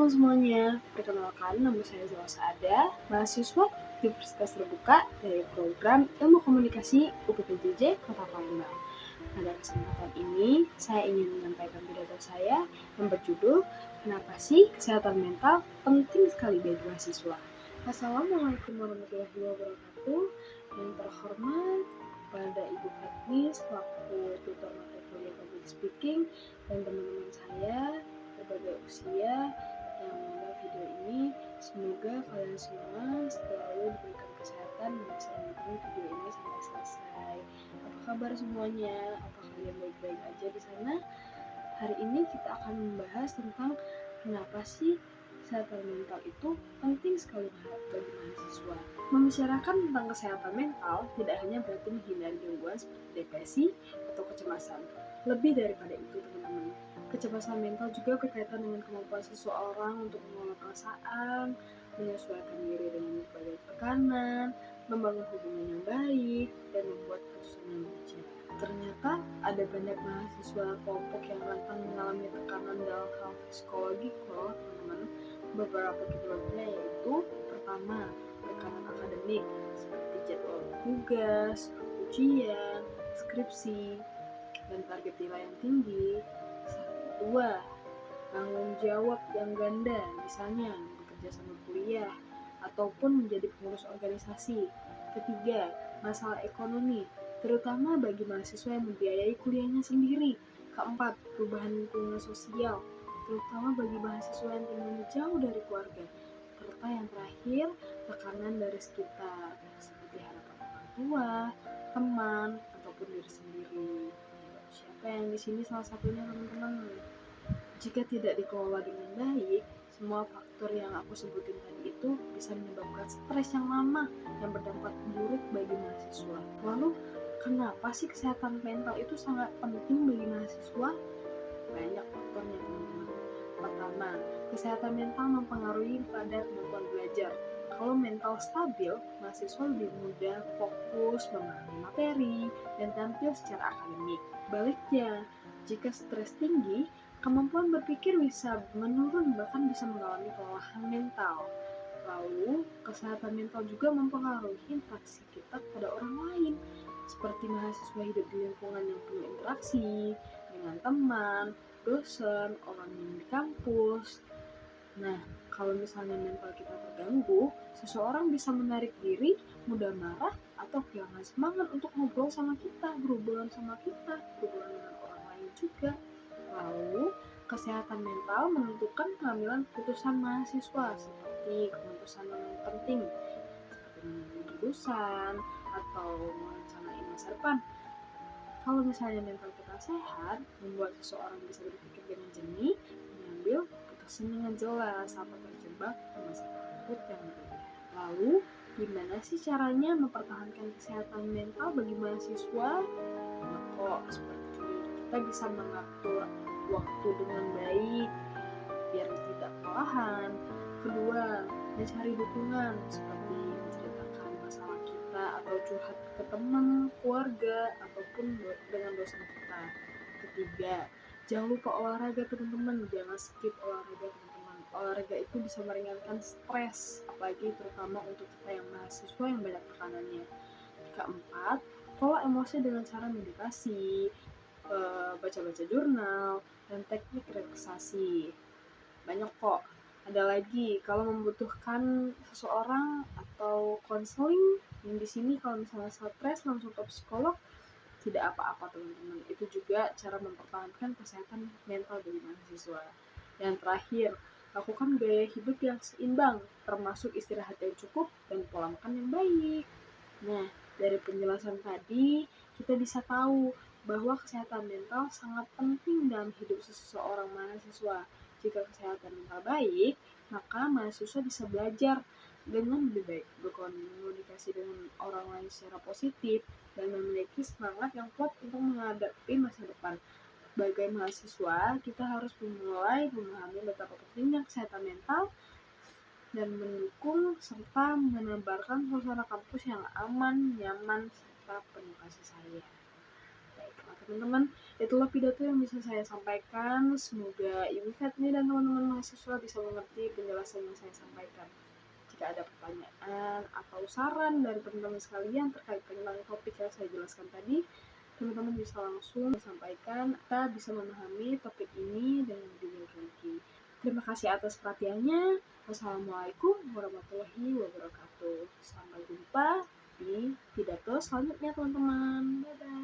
Halo semuanya, perkenalkan nama saya Zala Saada, mahasiswa Universitas Terbuka dari program Ilmu Komunikasi UPTJJ Kota Palembang. Pada kesempatan ini, saya ingin menyampaikan pidato saya yang berjudul Kenapa sih kesehatan mental penting sekali bagi mahasiswa? Assalamualaikum warahmatullahi wabarakatuh. Yang terhormat pada Ibu Fatnis, selaku tutor mata kuliah public speaking, dan teman-teman saya berbagai usia yang menonton video ini, semoga kalian semua selalu diberikan kesehatan dan bisa menonton video ini sampai selesai. Apa kabar semuanya? Apa kalian baik-baik aja di sana? Hari ini kita akan membahas tentang kenapa sih kesehatan mental itu penting sekali bagi mahasiswa. Membicarakan tentang kesehatan mental tidak hanya berarti menghindari gangguan seperti depresi atau kecemasan. Lebih daripada itu, teman-teman. Kecemasan mental juga berkaitan dengan kemampuan seseorang untuk mengelola perasaan, menyesuaikan diri dengan berbagai tekanan, membangun hubungan yang baik, dan membuat keputusan yang bijak. Ternyata ada banyak mahasiswa kelompok yang rentan mengalami tekanan dalam hal psikologi loh, teman-teman. Beberapa penyebabnya yaitu pertama, tekanan akademik seperti jadwal tugas, ujian, skripsi, dan target nilai yang tinggi. Kedua, tanggung jawab yang ganda, misalnya bekerja sama kuliah ataupun menjadi pengurus organisasi. Ketiga, masalah ekonomi, terutama bagi mahasiswa yang membiayai kuliahnya sendiri. Keempat, perubahan lingkungan sosial, terutama bagi mahasiswa yang tinggalnya jauh dari keluarga. Serta yang terakhir, tekanan dari sekitar, seperti harapan orang tua, teman, ataupun diri sendiri. Siapa yang di sini salah satunya, teman-teman? Jika tidak dikelola dengan baik, semua faktor yang aku sebutin tadi itu bisa menyebabkan stres yang lama yang berdampak buruk bagi mahasiswa. Lalu, kenapa sih kesehatan mental itu sangat penting bagi mahasiswa? Banyak faktornya, teman-teman. Pertama, kesehatan mental mempengaruhi pada kemampuan belajar. Kalau mental stabil, mahasiswa lebih mudah fokus, memahami materi, dan tampil secara akademik. Baliknya, jika stres tinggi, kemampuan berpikir bisa menurun, bahkan bisa mengalami kelelahan mental. Lalu, kesehatan mental juga mempengaruhi interaksi kita pada orang lain, seperti mahasiswa hidup di lingkungan yang penuh interaksi dengan teman, dosen, orang yang di kampus. Nah, kalau misalnya mental kita terganggu, seseorang bisa menarik diri, mudah marah, atau kehilangan semangat untuk ngobrol sama kita, berhubungan sama kita, berhubungan dengan orang lain juga. Lalu, kesehatan mental menentukan pengambilan keputusan mahasiswa, seperti keputusan yang penting, seperti memilih jurusan, atau merencanain masa depan. Kalau misalnya mental kita sehat, membuat seseorang bisa berpikir dengan jernih, mengambil keputusan dengan jelas, tanpa terjebak masa takut yang berlebihan. Lalu, gimana sih caranya mempertahankan kesehatan mental bagi mahasiswa? Nah, kok seperti kita bisa mengatur waktu dengan baik, biar tidak kelelahan. Kedua, mencari dukungan, seperti menceritakan masalah kita atau curhat ke teman, keluarga, ataupun dengan dosen kita. Ketiga, jangan lupa olahraga, teman-teman. Jangan skip olahraga, teman-teman. Olahraga itu bisa meringankan stres, apalagi terutama untuk kita yang mahasiswa yang banyak tekanannya. Keempat, pola emosi dengan cara meditasi, baca-baca jurnal, dan teknik relaksasi. Banyak kok. Ada lagi, kalau membutuhkan seseorang atau konseling, yang di sini kalau misalnya stres langsung ke psikolog, tidak apa-apa, teman-teman. Itu juga cara mempertahankan kesehatan mental bagi mahasiswa. Yang terakhir, lakukan gaya hidup yang seimbang, termasuk istirahat yang cukup dan pola makan yang baik. Nah, dari penjelasan tadi, kita bisa tahu bahwa kesehatan mental sangat penting dalam hidup seseorang mahasiswa. Jika kesehatan mental baik, maka mahasiswa bisa belajar dengan lebih baik, berkomunikasi dengan orang lain secara positif, dan memiliki semangat yang kuat untuk menghadapi masa depan. Sebagai mahasiswa, kita harus memulai memahami betapa pentingnya kesehatan mental dan mendukung serta menebarkan suasana kampus yang aman, nyaman, serta penuh kasih sayang. Baiklah teman-teman, itulah pidato yang bisa saya sampaikan. Semoga Ibu Fatni dan teman-teman mahasiswa bisa mengerti penjelasan yang saya sampaikan. Jika ada pertanyaan atau saran dari teman-teman sekalian terkait tentang topik yang saya jelaskan tadi, teman-teman bisa langsung sampaikan. Kita bisa memahami topik ini dengan lebih baik lagi. Terima kasih atas perhatiannya. Wassalamualaikum warahmatullahi wabarakatuh. Sampai jumpa di pidato selanjutnya, teman-teman. Dadah.